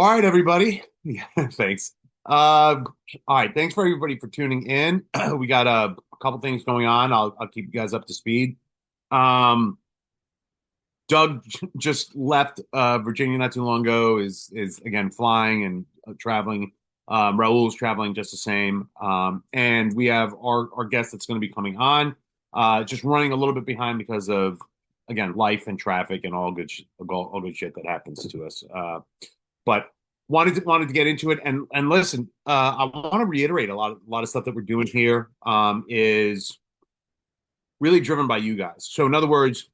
All right, everybody. Yeah, thanks. All right, thanks for everybody for tuning in. We got a couple things going on. I'll keep you guys up to speed. Um, Doug just left Virginia not too long ago. Is again flying and traveling. Raul's traveling just the same. And we have our guest that's going to be coming on. Just running a little bit behind because of again life and traffic and all good shit that happens to us. But wanted to get into it and listen. I want to reiterate a lot of stuff that we're doing here is really driven by you guys. So in other words,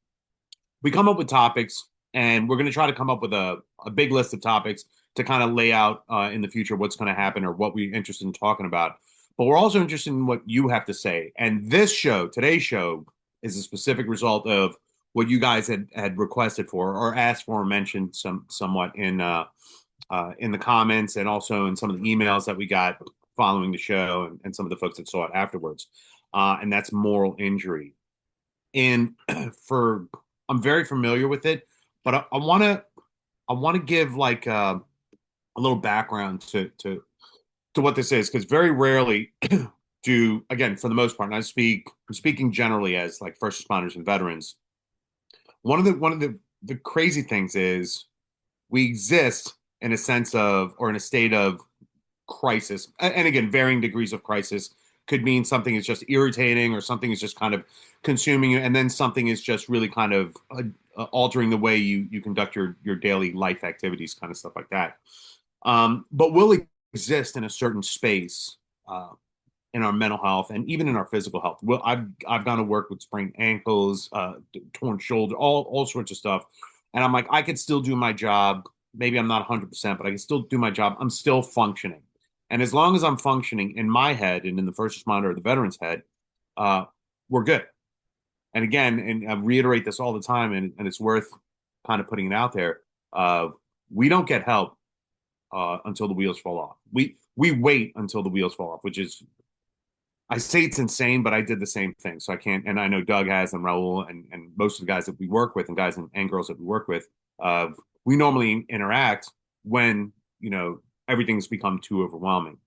we come up with topics and we're going to try to come up with a big list of topics to kind of lay out in the future what's going to happen or what we're interested in talking about. But we're also interested in what you have to say. And this show, today's show, is a specific result of what you guys had requested for or asked for or mentioned somewhat in the comments and also in some of the emails that we got following the show and some of the folks that saw it afterwards. And that's moral injury. And for I'm very familiar with it, but I want to give like a little background to what this is because very rarely do again for the most part, and I'm speaking generally as like first responders and veterans. One of the crazy things is we exist in a sense of or in a state of crisis, and again, varying degrees of crisis could mean something is just irritating or something is just kind of consuming you, and then something is just really kind of altering the way you conduct your daily life activities, kind of stuff like that. But we'll exist in a certain space in our mental health and even in our physical health. Well, I've gone to work with sprained ankles, torn shoulder, all sorts of stuff, and I'm like, I could still do my job. Maybe I'm not 100%, but I can still do my job. I'm still functioning. And as long as I'm functioning in my head and in the first responder or the veteran's head, uh, we're good. And again, and I reiterate this all the time, and it's worth kind of putting it out there. We don't get help until the wheels fall off. We wait until the wheels fall off, which is I say it's insane, but I did the same thing. So I can't, and I know Doug has, and Raul, and most of the guys that we work with, and guys and girls that we work with, we normally interact when everything's become too overwhelming.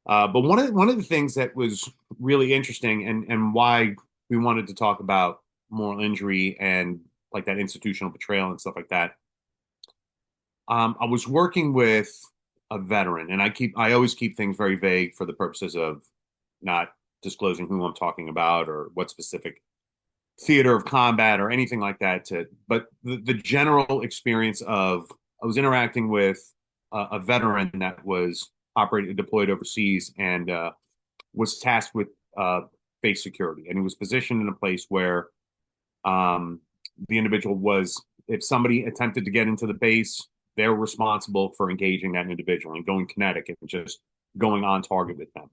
But one of the things that was really interesting, and why we wanted to talk about moral injury and like that institutional betrayal and stuff like that. I was working with a veteran, and I always keep things very vague for the purposes of not disclosing who I'm talking about or what specific theater of combat or anything like that. But the general experience of I was interacting with a veteran that was operated deployed overseas and was tasked with base security, and he was positioned in a place where um, the individual was, if somebody attempted to get into the base, they're responsible for engaging that individual and going kinetic and just going on target with them.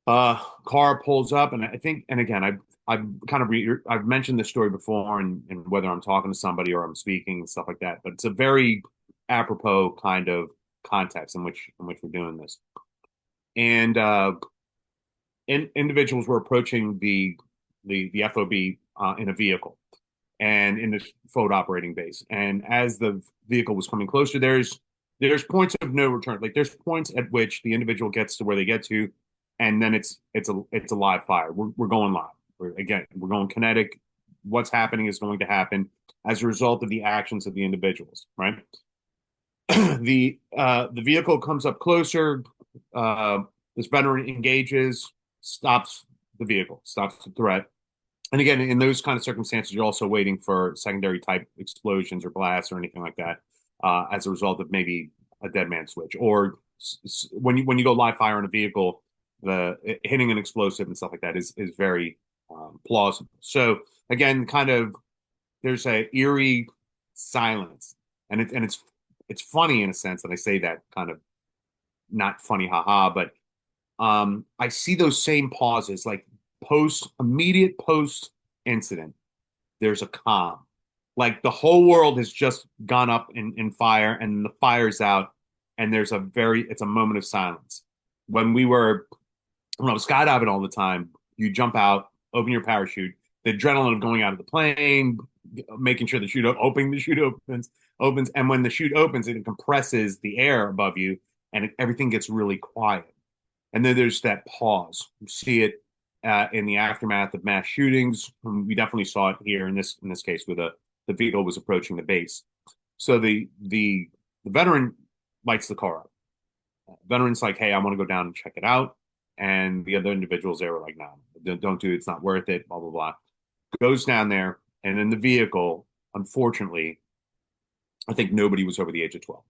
Car pulls up, and I think, and again, I've kind of I've mentioned this story before, and whether I'm talking to somebody or I'm speaking and stuff like that, but it's a very apropos kind of context in which we're doing this. And individuals were approaching the FOB in a vehicle and in this forward operating base. And as the vehicle was coming closer, there's points of no return. Like there's points at which the individual gets to where they get to, and then it's a live fire. We're going live. We're going kinetic. What's happening is going to happen as a result of the actions of the individuals, right? The vehicle comes up closer. This veteran engages, stops the vehicle, stops the threat. And again, in those kind of circumstances, you're also waiting for secondary type explosions or blasts or anything like that as a result of maybe a dead man switch or when you go live fire in a vehicle, the hitting an explosive and stuff like that is very plausible. So again, kind of there's a eerie silence, and it's funny in a sense that I say that kind of not funny, haha, but I see those same pauses like immediate post incident. There's a calm, like the whole world has just gone up in fire, and the fire's out, and it's a moment of silence. When I was skydiving all the time, you jump out, open your parachute, the adrenaline of going out of the plane, making sure the chute opening the chute opens, and when the chute opens, it compresses the air above you, and everything gets really quiet. And then there's that pause. You see it in the aftermath of mass shootings. We definitely saw it here in this case where the vehicle was approaching the base. So the veteran lights the car up. Veteran's like, "Hey, I want to go down and check it out." And the other individuals there were like, "No, don't do it. It's not worth it." Blah blah blah. Goes down there, and in the vehicle, unfortunately, I think nobody was over the age of 12.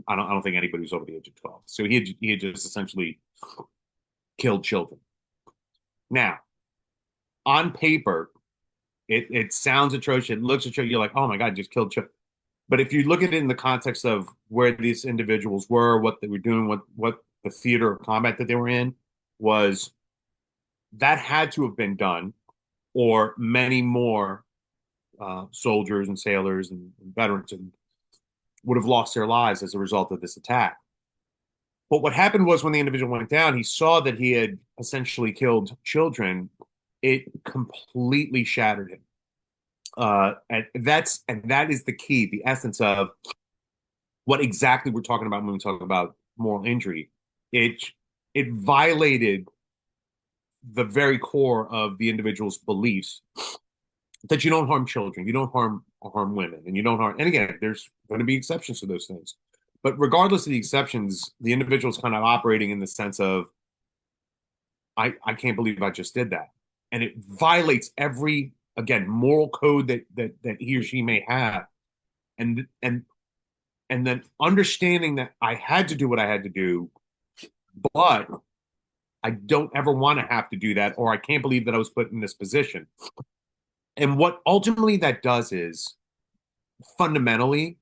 I don't think anybody was over the age of 12. So he had just essentially killed children. Now, on paper, it sounds atrocious. It looks atrocious. You're like, oh my God, just killed children. But if you look at it in the context of where these individuals were, what they were doing, what the theater of combat that they were in was, that had to have been done, or many more soldiers and sailors and veterans would have lost their lives as a result of this attack. But what happened was when the individual went down, he saw that he had essentially killed children. It completely shattered him. And that is the key, the essence of what exactly we're talking about when we talk about moral injury. It it violated the very core of the individual's beliefs that you don't harm children, you don't harm women, and you don't harm. And again, there's going to be exceptions to those things, but regardless of the exceptions, the individual's kind of operating in the sense of, I can't believe I just did that, and it violates every, again, moral code that he or she may have, and then understanding that I had to do what I had to do, but I don't ever want to have to do that, or I can't believe that I was put in this position. And what ultimately that does is, fundamentally,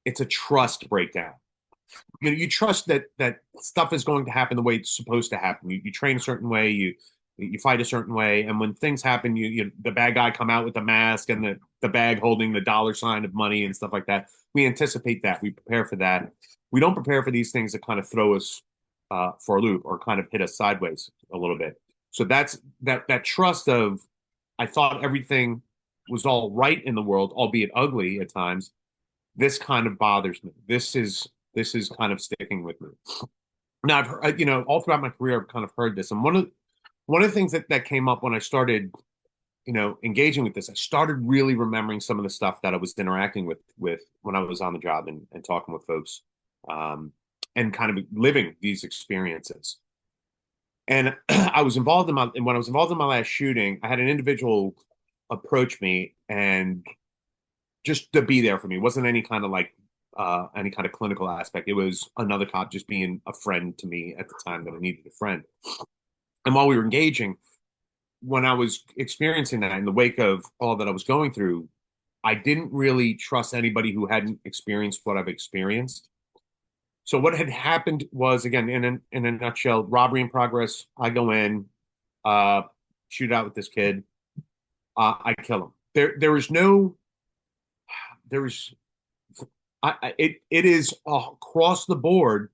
it's a trust breakdown. You trust that stuff is going to happen the way it's supposed to happen. You train a certain way, you fight a certain way, and when things happen, the bad guy come out with the mask and the bag holding the dollar sign of money and stuff like that. We anticipate that. We prepare for that. We don't prepare for these things that kind of throw us for a loop or kind of hit us sideways a little bit. So that's that trust of, I thought everything was all right in the world, albeit ugly at times. This kind of bothers me. This is kind of sticking with me. Now, I've heard, all throughout my career, I've kind of heard this, and one of the things that came up when I started, engaging with this, I started really remembering some of the stuff that I was interacting with when I was on the job and talking with folks, and kind of living these experiences. And I was involved when I was involved in my last shooting, I had an individual approach me and just to be there for me. It wasn't any kind of any kind of clinical aspect. It was another cop just being a friend to me at the time that I needed a friend. And while we were engaging, when I was experiencing that in the wake of all that I was going through, I didn't really trust anybody who hadn't experienced what I've experienced. So what had happened was, again, in a nutshell, robbery in progress. I go in, shoot out with this kid. I kill him. There is no, there is, it is across the board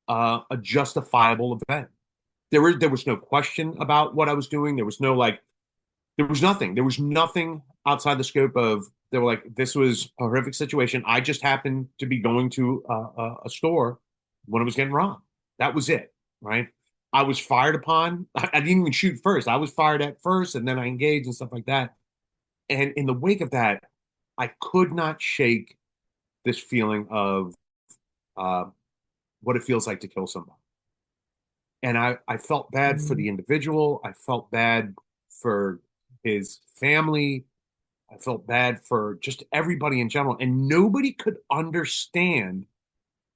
a justifiable event. There was no question about what I was doing. There was no there was nothing. There was nothing outside the scope of, they were like, this was a horrific situation. I just happened to be going to a store when it was getting robbed. That was it, right? I was fired upon. I didn't even shoot first. I was fired at first, and then I engaged and stuff like that. And in the wake of that, I could not shake this feeling of what it feels like to kill somebody. And I felt bad for the individual. I felt bad for his family. I felt bad for just everybody in general. And nobody could understand.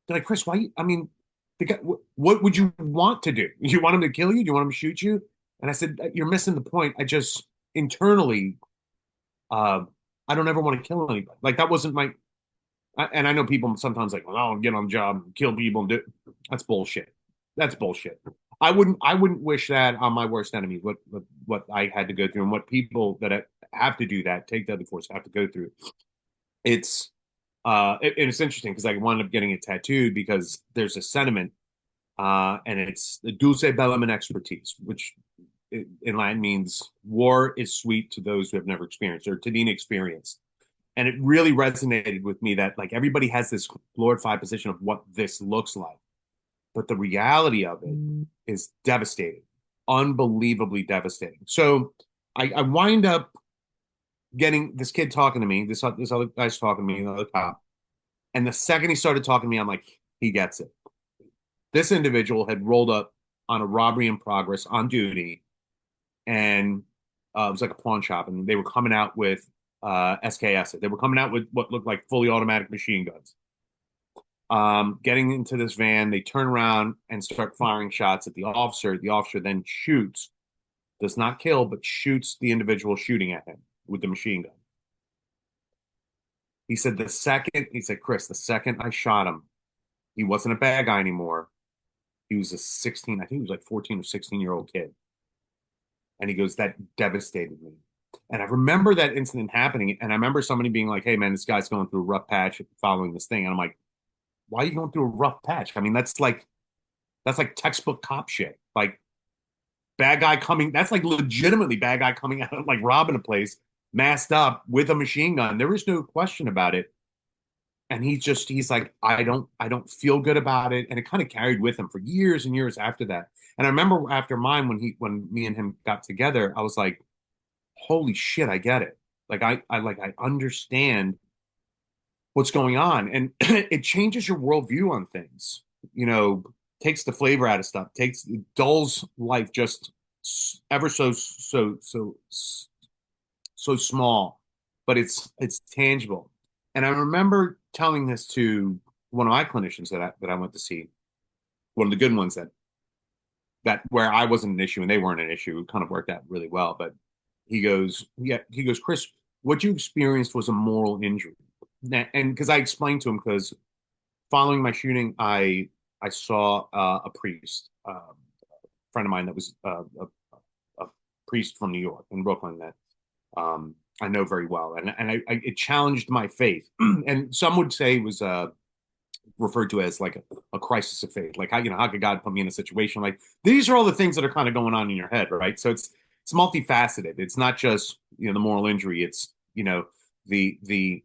They're like, Chris, why? I mean, the guy, what would you want to do? You want him to kill you? Do you want him to shoot you? And I said, you're missing the point. I just internally, I don't ever want to kill anybody. Like, that wasn't my, and I know people sometimes like, well, I'll get on the job and kill people and do. That's bullshit. That's bullshit. I wouldn't wish that on my worst enemy. What I had to go through, and what people that have to do that, take deadly force, have to go through. It's it's interesting because I wound up getting it tattooed because there's a sentiment, and it's the dulce bellum and expertise, which in Latin means war is sweet to those who have never experienced or to the inexperienced. And it really resonated with me that like everybody has this glorified position of what this looks like. But the reality of it is devastating, unbelievably devastating. So I wind up getting this kid talking to me, this other guy's talking to me, another cop. And the second he started talking to me, I'm like, he gets it. This individual had rolled up on a robbery in progress on duty, and it was like a pawn shop, and they were coming out with SKS. They were coming out with what looked like fully automatic machine guns. Getting into this van, they turn around and start firing shots at the officer. The officer then shoots, does not kill, but shoots the individual shooting at him with the machine gun. He said, Chris, the second I shot him, he wasn't a bad guy anymore. He was a 16, I think he was like 14 or 16-year-old kid. And he goes, that devastated me. And I remember that incident happening. And I remember somebody being like, hey, man, this guy's going through a rough patch following this thing. And I'm like, why are you going through a rough patch? I mean, that's like textbook cop shit. Like bad guy coming, that's like legitimately bad guy coming out, like robbing a place, masked up with a machine gun. There was no question about it. And he's like, I don't feel good about it. And it kind of carried with him for years and years after that. And I remember after mine, when me and him got together, I was like, holy shit, I get it. Like I understand what's going on. And it changes your worldview on things, you know, takes the flavor out of stuff, dulls life just ever so small, but it's tangible. And I remember telling this to one of my clinicians that I went to see, one of the good ones that where I wasn't an issue and they weren't an issue. It kind of worked out really well. But he goes, Chris, what you experienced was a moral injury. And because I explained to him, because following my shooting, I saw a priest, a friend of mine that was a priest from New York in Brooklyn that I know very well, and it challenged my faith. And some would say it was referred to as like a crisis of faith. Like how could God put me in a situation like these are all the things that are kind of going on in your head, right? So it's multifaceted. It's not just the moral injury. It's the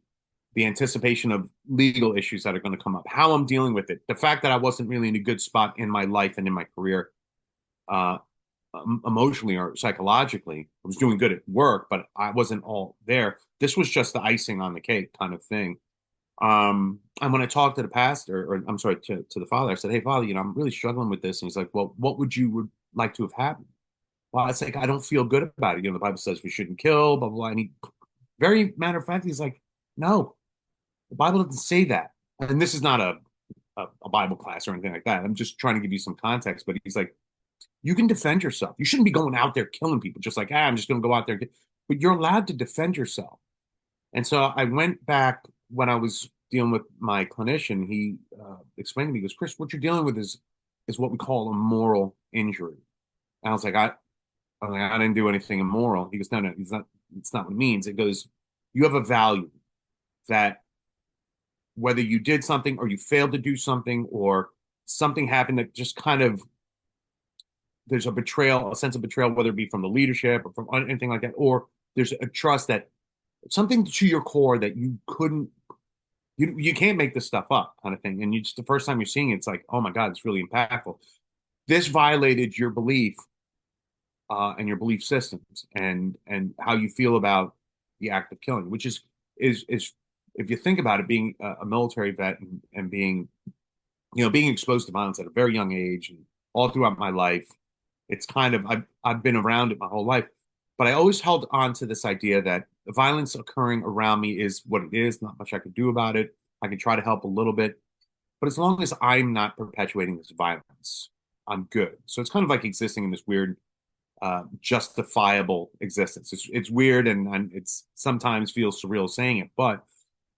anticipation of legal issues that are going to come up, how I'm dealing with it, the fact that I wasn't really in a good spot in my life and in my career, uh, emotionally or psychologically. I was doing good at work, but I wasn't all there. This was just the icing on the cake kind of thing. And when I talked to the pastor, or I'm sorry, to the father, I said, hey, father, I'm really struggling with this. And he's like, well, what would like to have happened? Well, I was like, I don't feel good about it. The Bible says we shouldn't kill, blah, blah, blah. And he, very matter of fact, he's like, no, the Bible doesn't say that. And this is not a Bible class or anything like that. I'm just trying to give you some context. But he's like, you can defend yourself. You shouldn't be going out there killing people just like, I'm just going to go out there. But you're allowed to defend yourself. And so I went back when I was dealing with my clinician. He explained to me, he goes, Chris, what you're dealing with is what we call a moral injury. And I was like, I didn't do anything immoral. He goes, no, it's not what it means. It goes, you have a value that whether you did something or you failed to do something or something happened that just kind of there's a betrayal, a sense of betrayal, whether it be from the leadership or from anything like that, or there's a trust that something to your core that you can't make this stuff up kind of thing. And you just the first time you're seeing it, it's like, oh my God, it's really impactful. This violated your belief and your belief systems and how you feel about the act of killing, which is if you think about it, being a military vet and being being exposed to violence at a very young age and all throughout my life, it's kind of I've been around it my whole life, but I always held on to this idea that the violence occurring around me is what it is. Not much I could do about it. I can try to help a little bit, but as long as I'm not perpetuating this violence, I'm good. So it's kind of like existing in this weird, justifiable existence. It's weird and it's sometimes feels surreal saying it, but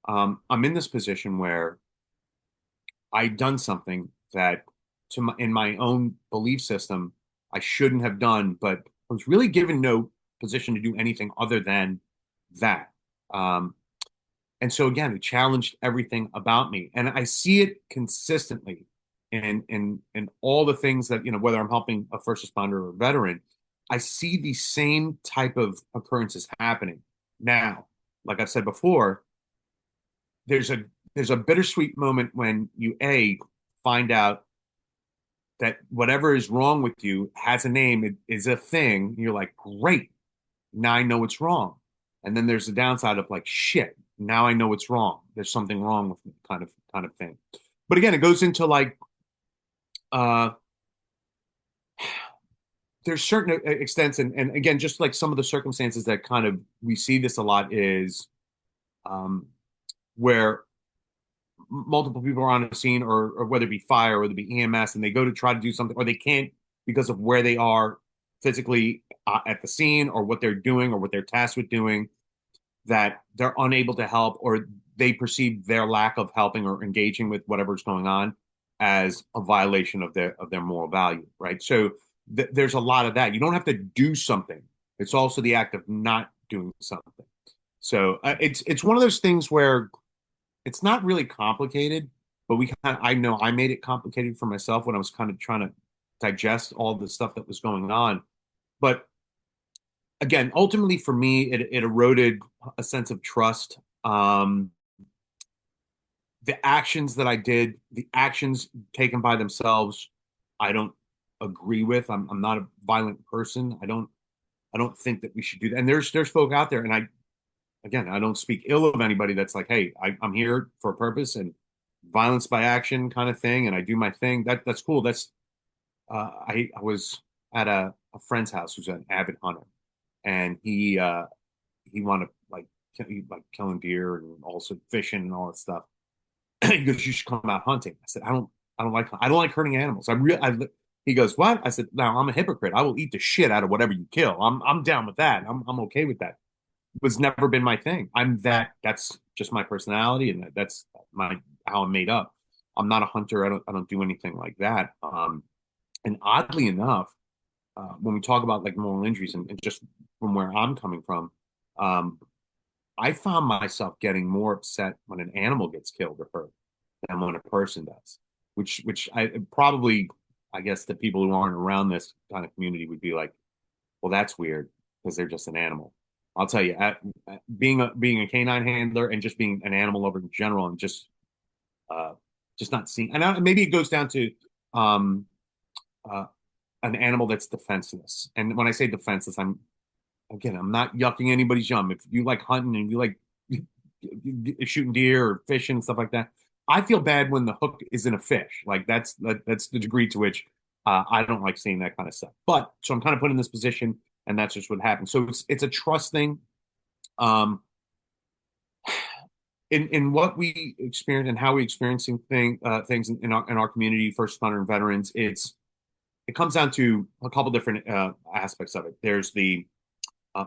I'm in this position where I'd done something that in my own belief system I shouldn't have done, but I was really given no position to do anything other than that. And so again, it challenged everything about me, and I see it consistently in all the things that whether I'm helping a first responder or a veteran, I see the same type of occurrences happening now. Like I've said before, there's a there's a bittersweet moment when you find out that whatever is wrong with you has a name, it is a thing. You're like, great, now I know what's wrong. And then there's the downside of like, shit, now I know what's wrong. There's something wrong with me, kind of thing. But again, it goes into like uh there's certain extents, and again, just like some of the circumstances that kind of we see this a lot is um where multiple people are on a scene, or whether it be fire or whether it be EMS, and they go to try to do something, or they can't because of where they are physically at the scene, or what they're doing, or what they're tasked with doing, that they're unable to help, or they perceive their lack of helping or engaging with whatever's going on as a violation of their moral value, right? So there's a lot of that. You don't have to do something. It's also the act of not doing something. So it's one of those things where it's not really complicated, but I know I made it complicated for myself when I was kind of trying to digest all the stuff that was going on. But again, ultimately for me, it eroded a sense of trust. The actions that I did, the actions taken by themselves, I don't agree with. I'm not a violent person. I don't think that we should do that. And there's folk out there, and I don't speak ill of anybody that's like, hey, I'm here for a purpose, and violence by action kind of thing, and I do my thing. That's cool. I was at a friend's house who's an avid hunter, and he wanted like killing deer and also fishing and all that stuff. He goes, you should come out hunting. I said, I don't like hurting animals. He goes, what? I said, no, I'm a hypocrite. I will eat the shit out of whatever you kill. I'm down with that. I'm okay with that. Was never been my thing. That's just my personality, and that's my how I'm made up. I'm not a hunter. I don't do anything like that. And oddly enough, when we talk about like moral injuries, and just from where I'm coming from, um, I found myself getting more upset when an animal gets killed or hurt than when a person does. Which I probably, I guess the people who aren't around this kind of community would be like, well, that's weird because they're just an animal. I'll tell you, being a canine handler and just being an animal lover in general, and uh, just not seeing, and maybe it goes down to um, uh, an animal that's defenseless. And when I say defenseless, I'm not yucking anybody's yum. If you like hunting and you like shooting deer or fishing and stuff like that, I feel bad when the hook is in a fish. Like that's the degree to which I don't like seeing that kind of stuff. But so I'm kind of put in this position, and that's just what happens. So it's a trust thing. Um, in what we experience and how we experiencing things in our community, first responder and veterans, it comes down to a couple different aspects of it. There's the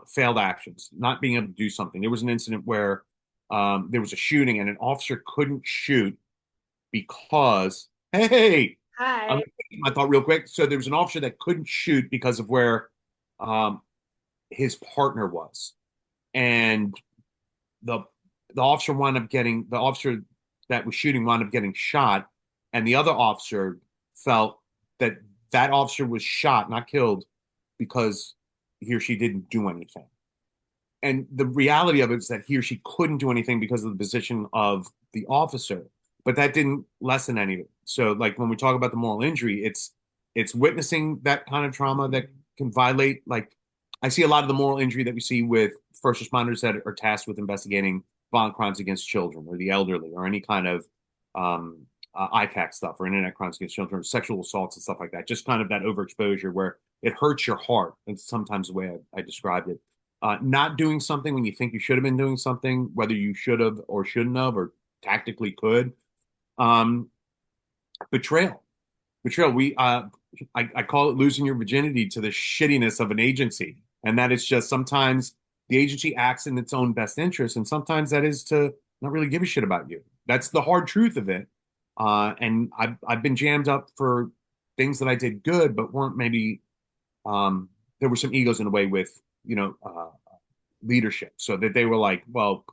failed actions, not being able to do something. There was an incident where there was a shooting, and an officer couldn't shoot because, hey, I'm Hi. gonna take my thought real quick. So there was an officer that couldn't shoot because of where um, his partner was, and the the officer that was shooting wound up getting shot, and the other officer felt that that officer was shot, not killed, because he or she didn't do anything. And the reality of it is that he or she couldn't do anything because of the position of the officer, but that didn't lessen any of it. So like when we talk about the moral injury, it's witnessing that kind of trauma that can violate, like I see a lot of the moral injury that we see with first responders that are tasked with investigating violent crimes against children or the elderly, or any kind of ICAC stuff, or internet crimes against children, or sexual assaults and stuff like that. Just kind of that overexposure where it hurts your heart. It's sometimes the way I described it. Not doing something when you think you should have been doing something, whether you should have or shouldn't have, or tactically could. Um, betrayal. Betrayal. I call it losing your virginity to the shittiness of an agency. And that is just sometimes the agency acts in its own best interest. And sometimes that is to not really give a shit about you. That's the hard truth of it. And I've been jammed up for things that I did good, but weren't maybe, there were some egos in the way with, leadership. So that they were like, well,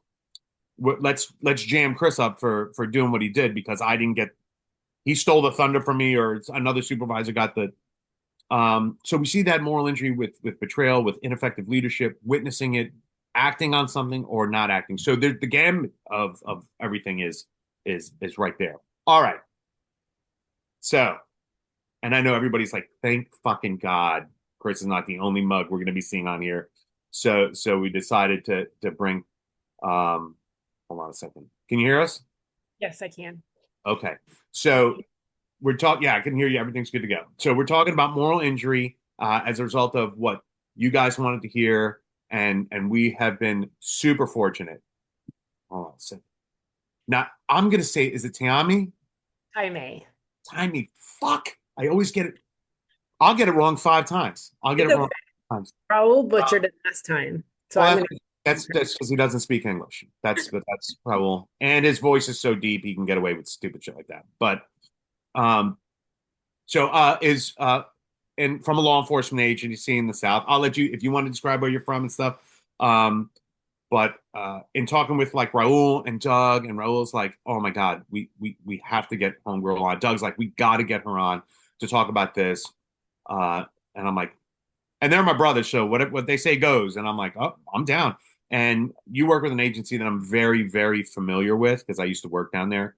let's jam Chris up for doing what he did because he stole the thunder from me, or another supervisor got So we see that moral injury with betrayal, with ineffective leadership, witnessing it, acting on something or not acting. So the gamut of everything is right there. All right. So, and I know everybody's like, thank fucking God, Chris is not the only mug we're going to be seeing on here. So we decided to bring. Hold on a second. Can you hear us? Yes, I can. Okay. So we're talking. Yeah, I can hear you. Everything's good to go. So we're talking about moral injury as a result of what you guys wanted to hear, and we have been super fortunate. Hold on a second. Now I'm gonna say, is it Taime? Taime. Taime. Fuck. I always get it. I'll get it wrong 5 times. I'll get It's it okay. wrong 5 times. Raul Uh, butchered it last time. So I'm well, gonna that's because he doesn't speak English. That's Raul, and his voice is so deep he can get away with stupid shit like that. But um, so is and from a law enforcement agency in the South. I'll let you if you want to describe where you're from and stuff. Um, but in talking with like Raul and Doug, and Raul's like, "Oh my God, we have to get Homegirl on." Doug's like, "We got to get her on to talk about this." And I'm like, and they're my brothers, so what they say goes. And I'm like, "Oh, I'm down." And you work with an agency that I'm very very familiar with because I used to work down there,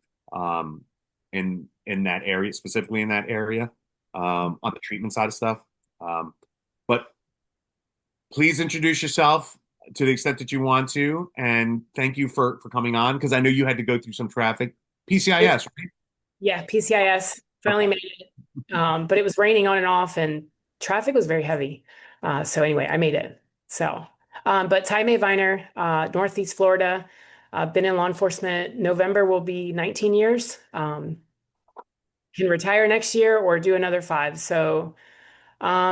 in that area, specifically in that area, on the treatment side of stuff. But please introduce yourself to the extent that you want to, and thank you for coming on because I know you had to go through some traffic. PCIS, right? yeah, PCIS finally Okay. made it. But it was raining on and off and traffic was very heavy. So anyway, I made it. So but Taime Viner, Northeast Florida, been in law enforcement. November will be 19 years. Can retire next year or do another 5. So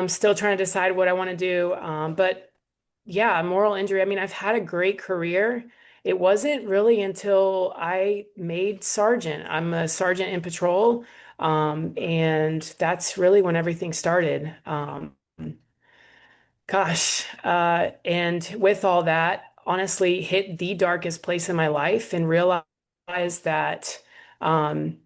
still trying to decide what I want to do. But yeah, moral injury. I mean, I've had a great career. It wasn't really until I made sergeant. I'm a sergeant in patrol. And that's really when everything started. And with all that, honestly, hit the darkest place in my life and realized that um,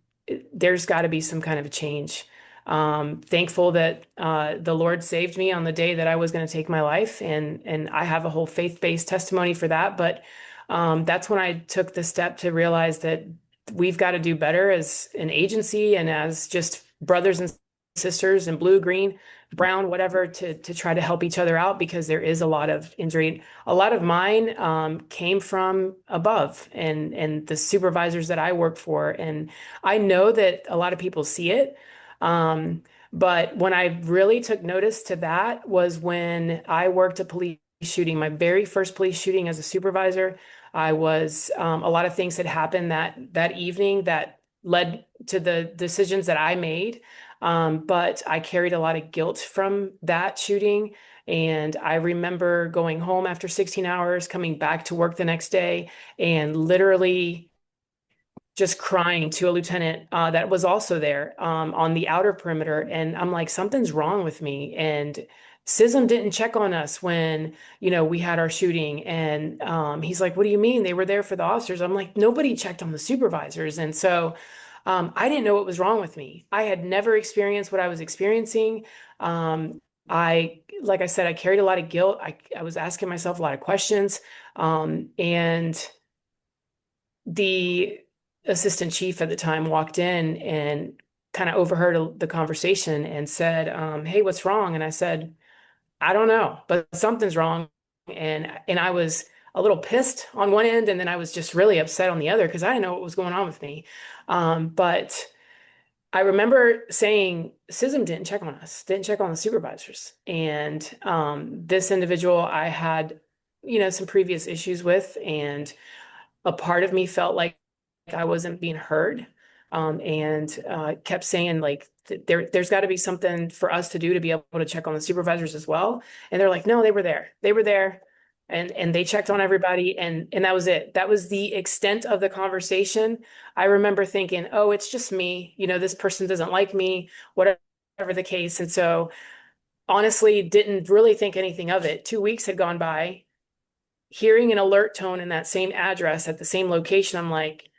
there's got to be some kind of a change. Thankful that the Lord saved me on the day that I was going to take my life, and I have a whole faith-based testimony for that. But that's when I took the step to realize that we've got to do better as an agency and as just brothers and sisters in blue, green, brown, whatever, to try to help each other out because there is a lot of injury. A lot of mine came from above and the supervisors that I work for. And I know that a lot of people see it. Um, but when I really took notice to that was when I worked a police shooting, my very first police shooting as a supervisor. I was a lot of things had happened that evening that led to the decisions that I made. But I carried a lot of guilt from that shooting. And I remember going home after 16 hours, coming back to work the next day, and literally just crying to a lieutenant that was also there on the outer perimeter. And I'm like, something's wrong with me. And SISM didn't check on us when, we had our shooting. And he's like, what do you mean? They were there for the officers. I'm like, nobody checked on the supervisors. And so I didn't know what was wrong with me. I had never experienced what I was experiencing. Like I said, I carried a lot of guilt. I was asking myself a lot of questions. And the assistant chief at the time walked in and kind of overheard the conversation and said, "Hey, what's wrong?" And I said, "I don't know, but something's wrong." And I was a little pissed on one end, and then I was just really upset on the other because I didn't know what was going on with me. But I remember saying, "SISM didn't check on us, didn't check on the supervisors." And this individual I had, some previous issues with, and a part of me felt like I wasn't being heard, and kept saying like there's got to be something for us to do to be able to check on the supervisors as well. And they're like, no, they were there, and they checked on everybody, and that was it. That was the extent of the conversation. I remember thinking, oh, it's just me. This person doesn't like me, whatever the case. And so honestly, didn't really think anything of it. 2 weeks had gone by. Hearing an alert tone in that same address at the same location, I'm like,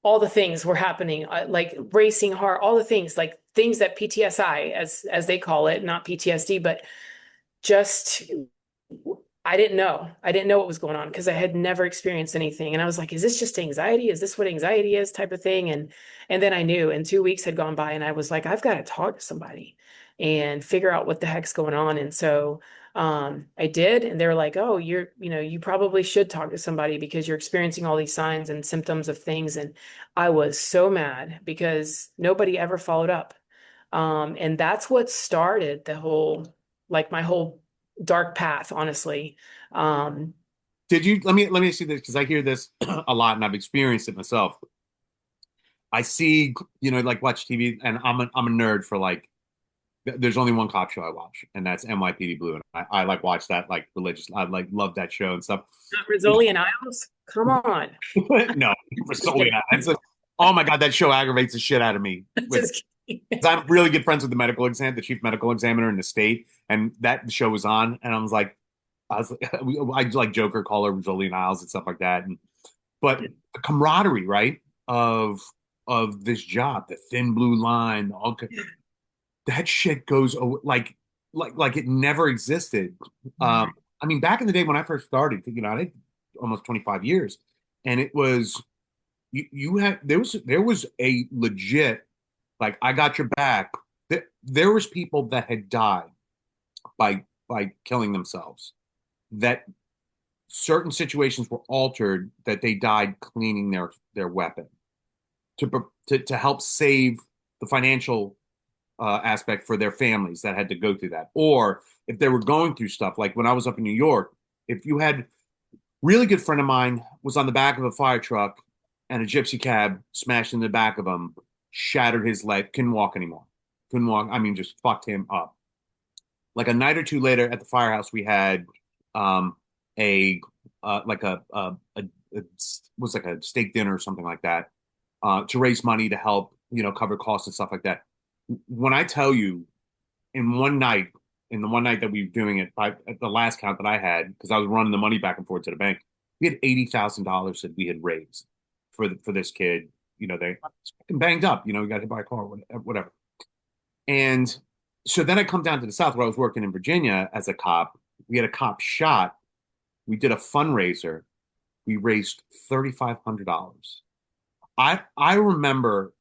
all the things were happening, like racing heart, all the things, like things that PTSI, as they call it, not PTSD, but just I didn't know. I didn't know what was going on because I had never experienced anything. And I was like, is this just anxiety? Is this what anxiety is type of thing? And then I knew, and 2 weeks had gone by and I was like, I've got to talk to somebody and figure out what the heck's going on. And so I did, and they were like, oh, you probably should talk to somebody because you're experiencing all these signs and symptoms of things. And I was so mad because nobody ever followed up. And that's what started the whole, like my whole dark path, honestly. Um, Did you let me see this because I hear this a lot and I've experienced it myself. I see, like watch TV, and I'm a nerd for like. There's only one cop show I watch, and that's NYPD Blue, and I like watch that like religious. I like love that show and stuff. Rizzoli and Isles, come on. No, for Just solely kidding. not. Oh my God, that show aggravates the shit out of me. Just kidding. 'Cause I'm really good friends with the chief medical examiner in the state, and that show was on, and I was like, I like Joker, call her Rizzoli and Isles and stuff like that, but the camaraderie, right, of this job, the thin blue line, that shit goes like it never existed. I mean, back in the day when I first started, I did almost 25 years, and it was you had there was a legit like I got your back. There was people that had died by killing themselves. That certain situations were altered. That they died cleaning their weapon to help save the financial aspect for their families that had to go through that. Or if they were going through stuff, like when I was up in New York, if you had really good friend of mine was on the back of a fire truck and a gypsy cab smashed in the back of him, shattered his leg, couldn't walk anymore. Couldn't walk. I mean, just fucked him up. Like a night or two later at the firehouse, we had a like a was like a steak dinner or something like that to raise money to help cover costs and stuff like that. When I tell you, in one night, in the one night that we were doing it, at the last count that I had, because I was running the money back and forth to the bank, we had $80,000 that we had raised for this kid. They banged up. We got hit by a car, whatever. And so then I come down to the South where I was working in Virginia as a cop. We had a cop shot. We did a fundraiser. We raised $3,500. I remember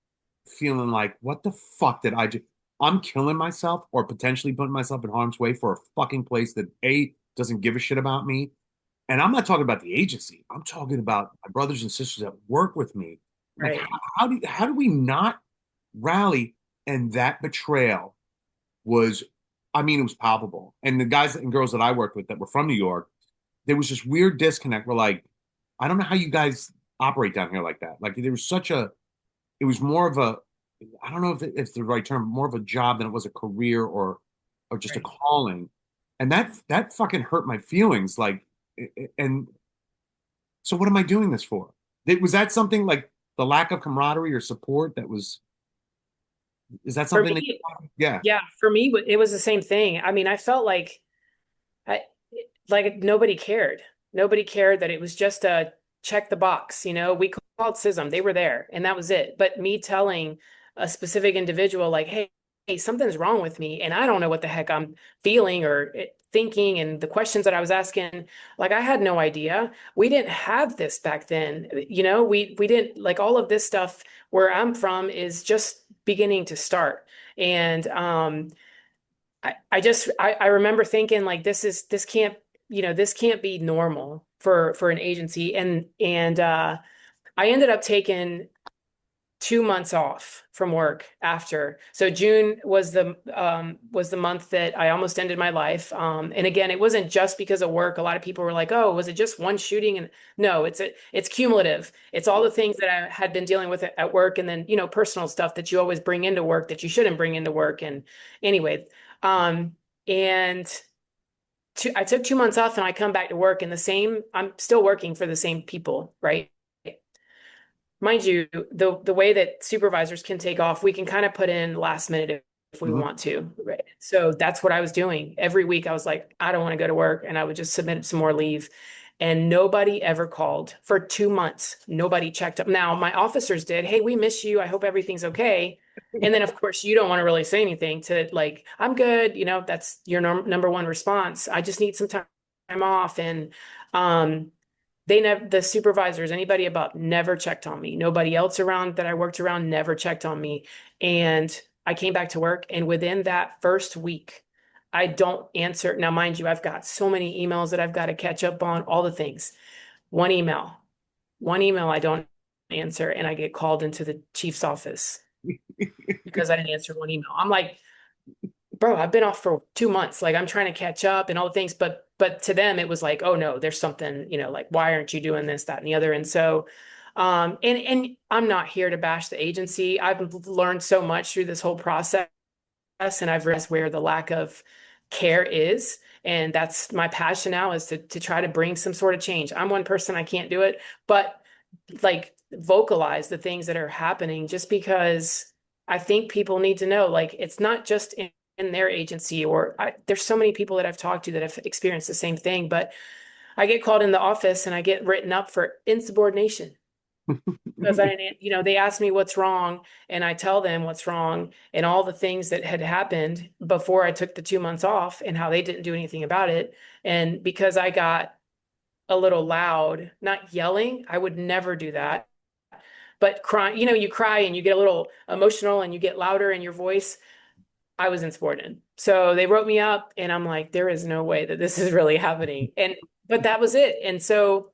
feeling like, what the fuck did I do? I'm killing myself or potentially putting myself in harm's way for a fucking place that A, doesn't give a shit about me. And I'm not talking about the agency. I'm talking about my brothers and sisters that work with me. Like, Right. how do we not rally? And that betrayal was, I mean, it was palpable. And the guys and girls that I worked with that were from New York, there was this weird disconnect. We're like, I don't know how you guys operate down here like that. Like there was it was more of a, I don't know if it's the right term, more of a job than it was a career or just a Right. calling. And that fucking hurt my feelings. Like, and so what am I doing this for? Was that something like the lack of camaraderie or support is that For something that, me, yeah. yeah, for me, it was the same thing. I mean, I felt I, like nobody cared. Nobody cared that it was just a check the box. We called CISM, they were there, and that was it. But me telling a specific individual, like, hey, something's wrong with me, and I don't know what the heck I'm feeling or thinking, and the questions that I was asking, like, I had no idea. We didn't have this back then. We didn't like all of this stuff where I'm from is just beginning to start. And I remember thinking like this can't be normal for an agency, and I ended up taking 2 months off from work after. So June was the month that I almost ended my life. And again, it wasn't just because of work. A lot of people were like, "Oh, was it just one shooting?" And no, it's cumulative. It's all the things that I had been dealing with at work, and then personal stuff that you always bring into work that you shouldn't bring into work. And anyway, and I took 2 months off, and I come back to work, and I'm still working for the same people, right? Mind you, the way that supervisors can take off, we can kind of put in last minute if we Mhm. want to, right? So that's what I was doing. Every week I was like, I don't want to go to work, and I would just submit some more leave. And nobody ever called for 2 months. Nobody checked up. Now, my officers did. Hey, we miss you. I hope everything's okay. And then, of course, you don't want to really say anything to like, I'm good. That's your number one response. I just need some time off. And they never, the supervisors, anybody above, never checked on me. Nobody else around that I worked around never checked on me. And I came back to work, and within that first week, I don't answer. Now, mind you, I've got so many emails that I've got to catch up on, all the things. One email, one email I don't answer, and I get called into the chief's office because I didn't answer one email. I'm like, bro, I've been off for 2 months. Like I'm trying to catch up and all the things, but to them it was like, oh no, there's something, like why aren't you doing this, that, and the other? And so, and I'm not here to bash the agency. I've learned so much through this whole process, and I've realized where the lack of care is. And that's my passion now, is to try to bring some sort of change. I'm one person, I can't do it, but like vocalize the things that are happening, just because I think people need to know, like, it's not just in their agency, or there's so many people that I've talked to that have experienced the same thing, but I get called in the office and I get written up for insubordination because I didn't, they ask me what's wrong, and I tell them what's wrong and all the things that had happened before I took the 2 months off and how they didn't do anything about it. And because I got a little loud, not yelling, I would never do that, but crying, you cry and you get a little emotional and you get louder in your voice. I was insubordinate. So they wrote me up, and I'm like, there is no way that this is really happening. But that was it. And so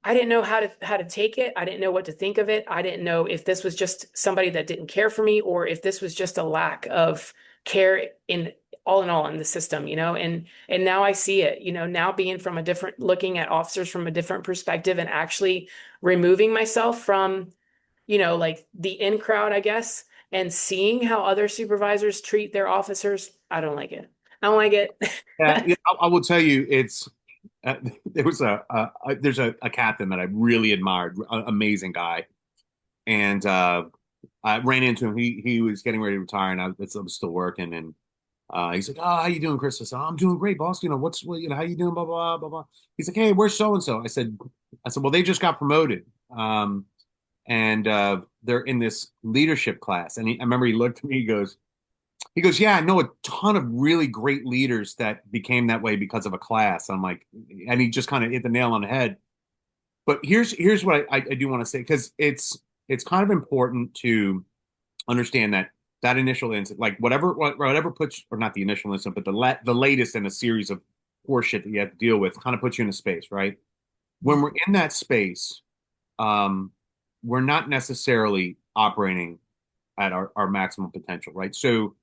I didn't know how to take it. I didn't know what to think of it. I didn't know if this was just somebody that didn't care for me, or if this was just a lack of care in all in the system, and now I see it, now being from a different, looking at officers from a different perspective, and actually removing myself from, like the in crowd, I guess, and seeing how other supervisors treat their officers. I don't like it. I don't like it. Yeah, I will tell you, it's there was there's a captain that I really admired, amazing guy, and I ran into him. He was getting ready to retire, and I was still working, and he's like, "Oh, how you doing, Chris?" I said, "Oh, I'm doing great, boss. How you doing? Blah blah blah blah." He's like, "Hey, where's so and so?" I said, "Well, they just got promoted, and they're in this leadership class." And I remember he looked at me. He goes, "Yeah, I know a ton of really great leaders that became that way because of a class." I'm like, and he just kind of hit the nail on the head. But here's what I do want to say, because it's kind of important to understand that initial incident, like whatever puts, or not the initial incident, but the latest in a series of poor shit that you have to deal with, kind of puts you in a space, right? When we're in that space, um, we're not necessarily operating at our maximum potential, right? So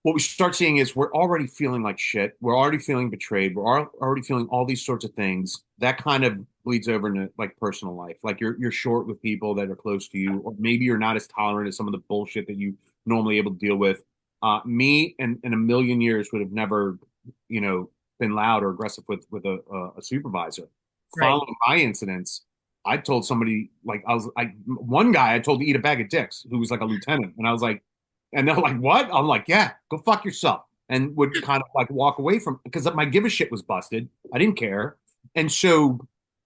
what we start seeing is we're already feeling like shit. We're already feeling betrayed. We're already feeling all these sorts of things. That kind of bleeds over into like personal life. Like you're short with people that are close to you, or maybe you're not as tolerant as some of the bullshit that you normally able to deal with. Me and in a million years would have never, been loud or aggressive with a supervisor. Right. Following my incidents, I told somebody, like, one guy I told to eat a bag of dicks, who was like a lieutenant, and I was like, and they're like, "What?" I'm like, "Yeah, go fuck yourself," and would kind of like walk away from, because my give a shit was busted. I didn't care. And so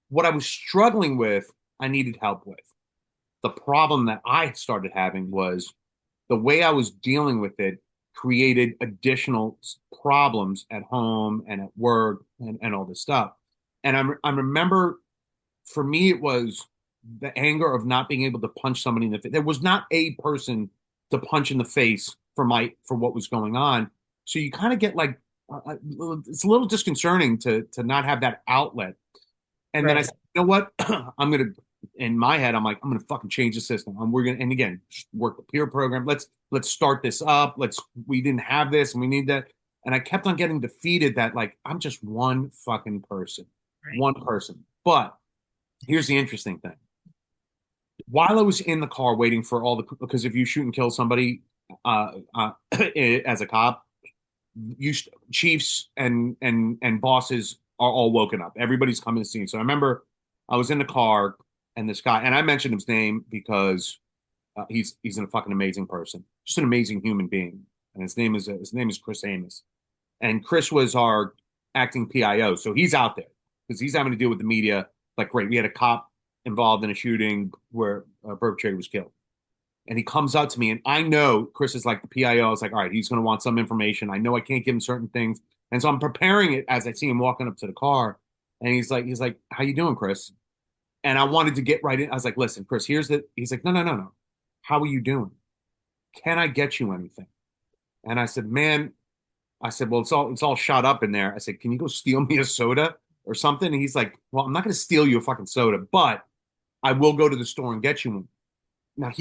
what I was struggling with, I needed help with. The problem that I started having was the way I was dealing with it created additional problems at home and at work, and all this stuff. And I remember, for me, it was the anger of not being able to punch somebody in the face. There was not a person to punch in the face for what was going on. So you kind of get like, it's a little disconcerting to not have that outlet. And then I Right. said, "You know what? I'm gonna." In my head, I'm like, "I'm gonna fucking change the system. We're gonna," and again, just work the peer program. Let's start this up. We didn't have this, and we need that. And I kept on getting defeated, that like I'm just one fucking person, Right. one person. But here's the interesting thing. While I was in the car waiting for because if you shoot and kill somebody, as a cop, chiefs and bosses are all woken up. Everybody's coming to the scene. So I remember I was in the car, and this guy, and I mentioned his name because he's a fucking amazing person, just an amazing human being. And his name is Chris Amos, and Chris was our acting PIO, so he's out there. because he's having to deal with the media. Like, great, we had a cop involved in a shooting where a perpetrator was killed. And he comes up to me, and I know Chris is like the PIO. I was like, all right, he's going to want some information. I know I can't give him certain things. And so I'm preparing it as I see him walking up to the car. And he's like, how you doing, Chris? And I wanted to get right in. I was like, listen, Chris, he's like, no, no, no, no. How are you doing? Can I get you anything? And I said, man, I said, well, it's all shot up in there. I said, can you go steal me a soda or something? And he's like, well, I'm not going to steal you a fucking soda, but I will go to the store and get you one. Now,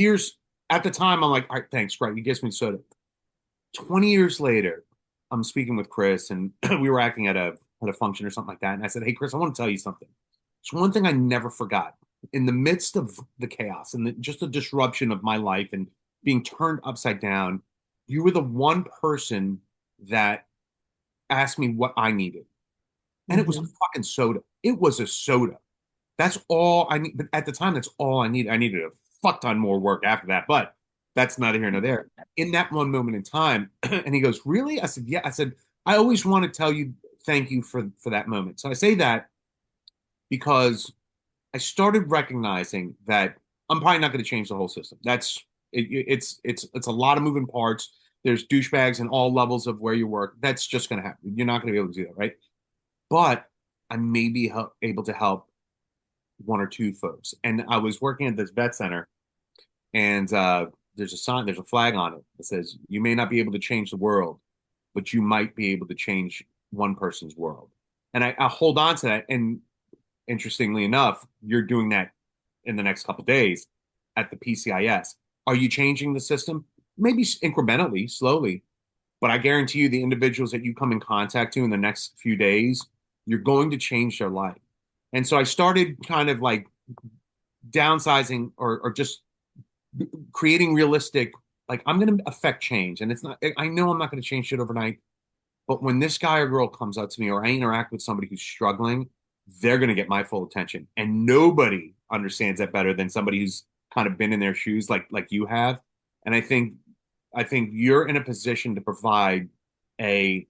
at the time, I'm like, all right, thanks, right. He gets me soda. 20 years later, I'm speaking with Chris, and we were acting at a function or something like that. And I said, hey, Chris, I want to tell you something. It's one thing I never forgot. In the midst of the chaos and just the disruption of my life and being turned upside down, you were the one person that asked me what I needed. And it was a Hmm. fucking soda. It was a soda. That's all I need. But at the time, that's all I needed. I needed a fuck ton more work after that, but that's neither here nor there. In that one moment in time, and he goes, "Really?" I said, "Yeah." I said, "I always want to tell you thank you for that moment." So I say that because I started recognizing that I'm probably not going to change the whole system. It's a lot of moving parts. There's douchebags in all levels of where you work. That's just going to happen. You're not going to be able to do that, right? But I may be able to help one or two folks. And I was working at this vet center, and there's a flag on it that says, "You may not be able to change the world, but you might be able to change one person's world." And I hold on to that. And interestingly enough, you're doing that in the next couple of days at the PCIS. Are you changing the system? Maybe incrementally, slowly, but I guarantee you, the individuals that you come in contact to in the next few days, you're going to change their life. And so I started kind of like downsizing or just creating realistic, like, I'm going to affect change. And it's not, I know I'm not going to change shit overnight, but when this guy or girl comes up to me or I interact with somebody who's struggling, they're going to get my full attention. And nobody understands that better than somebody who's kind of been in their shoes like you have. And I think you're in a position to provide a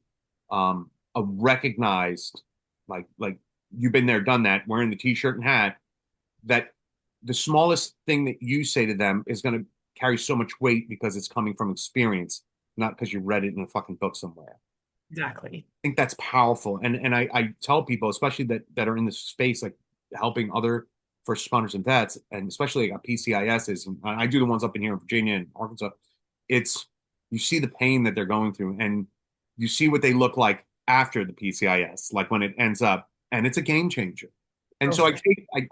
a recognized, like you've been there, done that, wearing the t-shirt and hat, that the smallest thing that you say to them is going to carry so much weight because it's coming from experience, not because you read it in a fucking book somewhere. Exactly. Think that's powerful. And I tell people, especially that are in this space, like helping other first responders and vets, and especially like PCISs, and I do the ones up in here in Virginia and Arkansas. It's you see the pain that they're going through, and you see what they look like after the PCIS, like when it ends up, and it's a game changer. And Oh, so for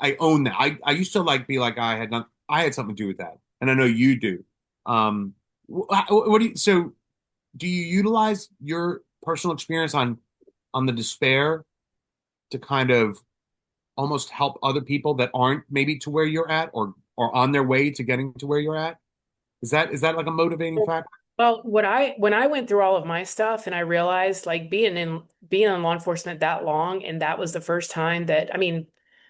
I own that. I used to like be like I had something to do with that, and I know you do. What do you so? Do you utilize your personal experience on the despair to kind of almost help other people that aren't maybe to where you're at or on their way to getting to where you're at? Is that like a motivating sure. factor? Well, when I went through all of my stuff and I realized like being in law enforcement that long, and that was the first time that I mean,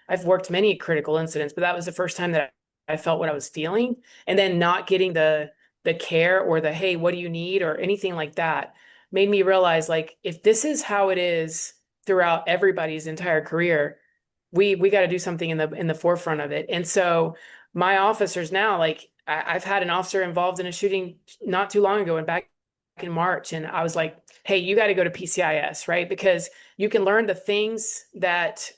I've worked many critical incidents, but that was the first time that I felt what I was feeling, and then not getting the care or the hey, what do you need or anything like that made me realize like if this is how it is throughout everybody's entire career, we got to do something in the forefront of it. And so my officers now, like I've had an officer involved in a shooting not too long ago and back in March, and I was like, hey, you got to go to PCIS, right? Because you can learn the things that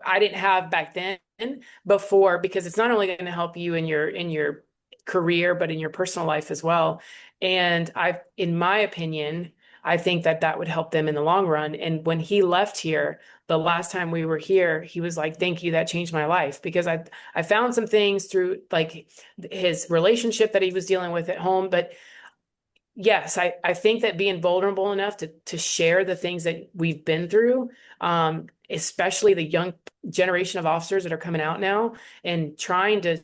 I didn't have back then before, because it's not only going to help you in your career, but in your personal life as well. And in my opinion, I think that that would help them in the long run. And when he left here, the last time we were here, he was like, "Thank you, that changed my life," because I found some things through like his relationship that he was dealing with at home. But yes, I think that being vulnerable enough to share the things that we've been through, especially the young generation of officers that are coming out now, and trying to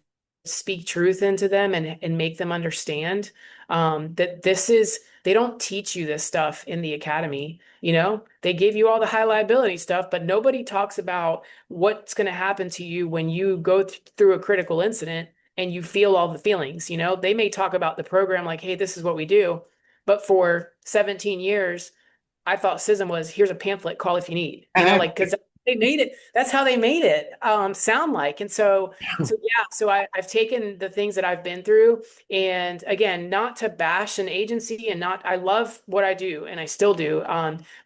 speak truth into them and make them understand that this is they don't teach you this stuff in the academy. You know, they give you all the high liability stuff, but nobody talks about what's going to happen to you when you go through a critical incident and you feel all the feelings. You know, they may talk about the program like, hey, this is what we do. But for 17 years, I thought CISM was here's a pamphlet, call if you need, you know, And like, because they made it. That's how they made it sound like. And so yeah, so I've taken the things that I've been through, and again, not to bash an agency, and not, I love what I do and I still do.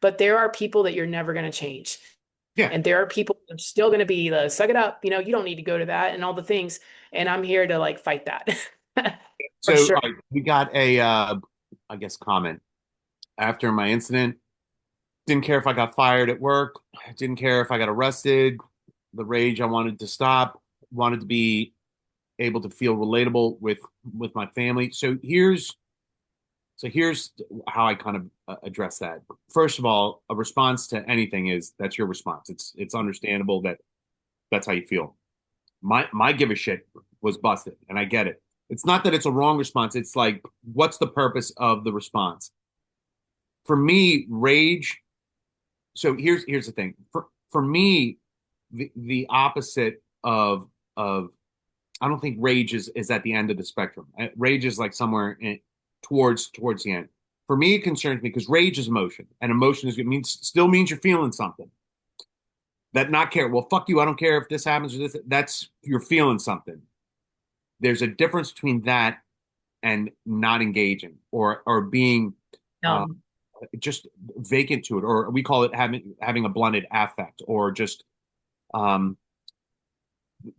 But there are people that you're never going to change. Yeah. And there are people that are still going to be the suck it up, you don't need to go to that and all the things. And I'm here to like fight that for So, sure. we got a, I guess, comment after my incident. Didn't care if I got fired at work. Didn't care if I got arrested. The rage I wanted to stop. Wanted to be able to feel relatable with my family. So here's how I kind of address that. First of all, a response to anything is that's your response. It's understandable that that's how you feel. My give a shit was busted, and I get it. It's not that it's a wrong response. It's like, what's the purpose of the response? For me, rage. So here's the thing. For me, the opposite of I don't think rage is at the end of the spectrum. Rage is like somewhere towards the end. For me, it concerns me because rage is emotion, and emotion is it means still means you're feeling something. That not care. Well, fuck you. I don't care if this happens or this. That's you're feeling something. There's a difference between that and not engaging or being uh, Um, just vacant to it, or we call it having a blunted affect, or just um,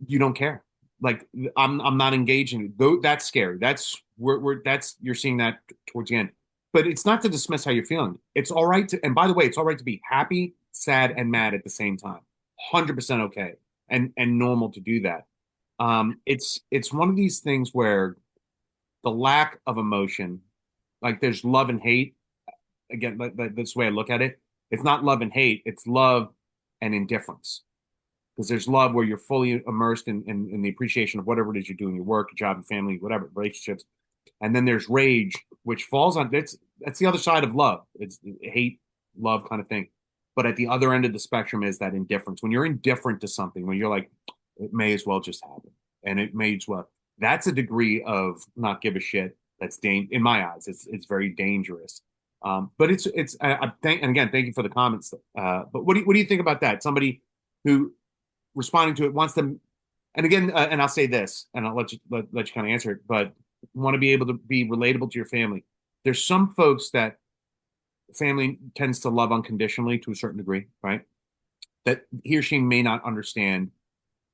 you don't care. Like I'm not engaging. Though that's scary. That's we're that's you're seeing that towards the end. But it's not to dismiss how you're feeling. It's all right to, and by the way, it's all right to be happy, sad, and mad at the same time. 100% okay, and normal to do that. It's one of these things where the lack of emotion, like there's love and hate. Again, that's the way I look at it. It's not love and hate. It's love and indifference because there's love where you're fully immersed in the appreciation of whatever it is you're doing, your work, your job, your family, whatever, relationships. And then there's rage, which falls on that's the other side of love. It's hate, love kind of thing. But at the other end of the spectrum is that indifference. When you're indifferent to something, when you're like, it may as well just happen. And it may as well. That's a degree of not give a shit. That's in my eyes. It's very dangerous. But I thank and again, thank you for the comments. But what do you think about that? Somebody who responding to it wants them, and again, and I'll say this, and I'll let you kind of answer it, but want to be able to be relatable to your family. There's some folks that family tends to love unconditionally to a certain degree, right? That he or she may not understand,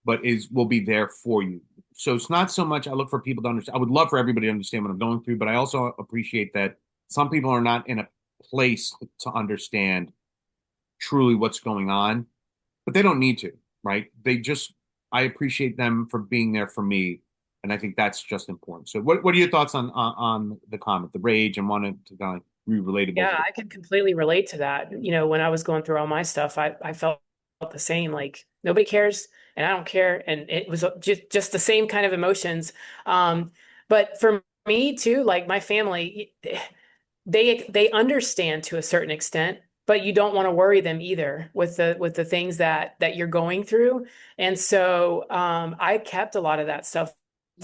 but is will be there for you. So it's not so much I look for people to understand. I would love for everybody to understand what I'm going through, but I also appreciate that some people are not in a place to understand truly what's going on, but they don't need to, right? I appreciate them for being there for me, and I think that's just important. So, what are your thoughts on the comment, the rage, and wanting to kind of be relatable yeah, to? I can completely relate to that. When I was going through all my stuff, I felt the same, like nobody cares and I don't care. And it was just the same kind of emotions. Um, but for me too, like my family, they understand to a certain extent, but you don't want to worry them either with the things that you're going through. And so I kept a lot of that stuff